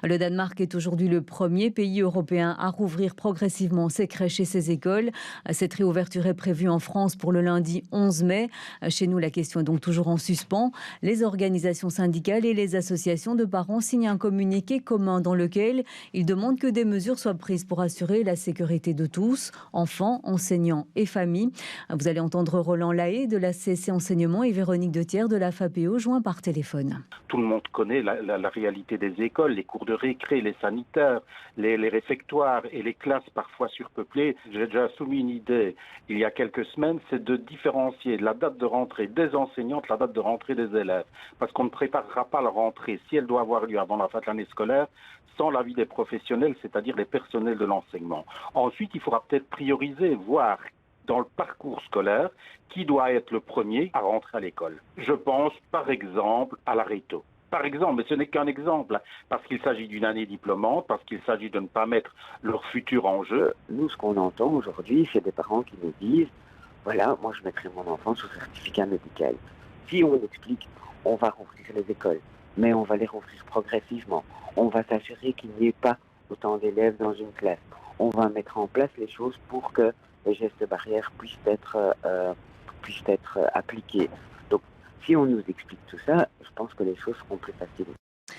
Le Danemark est aujourd'hui le premier pays européen à rouvrir progressivement ses crèches et ses écoles. Cette réouverture est prévue en France pour le lundi 11 mai. Chez nous, la question est donc toujours en suspens. Les organisations syndicales et les associations de parents signent un communiqué commun dans lequel ils demandent que des mesures soient prises pour assurer la sécurité de tous, enfants, enseignants et familles. Vous allez entendre Roland Lahaye de la CSC Enseignement et Véronique Dethier de la FAPEO joints par téléphone. Tout le monde connaît la réalité des écoles, les cours de récré, les sanitaires, les réfectoires et les classes parfois surpeuplées. J'ai déjà soumis une idée il y a quelques semaines, c'est de différencier la date de rentrée des enseignantes, la date de rentrée des élèves. Parce qu'on ne préparera pas la rentrée, si elle doit avoir lieu avant la fin de l'année scolaire, sans l'avis des professionnels, c'est-à-dire les personnels de l'enseignement. Ensuite, il faudra peut-être prioriser, voir dans le parcours scolaire, qui doit être le premier à rentrer à l'école. Je pense par exemple à la réto. Par exemple, mais ce n'est qu'un exemple, parce qu'il s'agit d'une année diplômante, parce qu'il s'agit de ne pas mettre leur futur en jeu. Nous, ce qu'on entend aujourd'hui, c'est des parents qui nous disent « Voilà, moi je mettrai mon enfant sous certificat médical. » Si on explique, on va rouvrir les écoles, mais on va les rouvrir progressivement. On va s'assurer qu'il n'y ait pas autant d'élèves dans une classe. On va mettre en place les choses pour que les gestes barrières puissent être appliqués. Donc, si on nous explique tout ça, je pense que les choses seront plus faciles.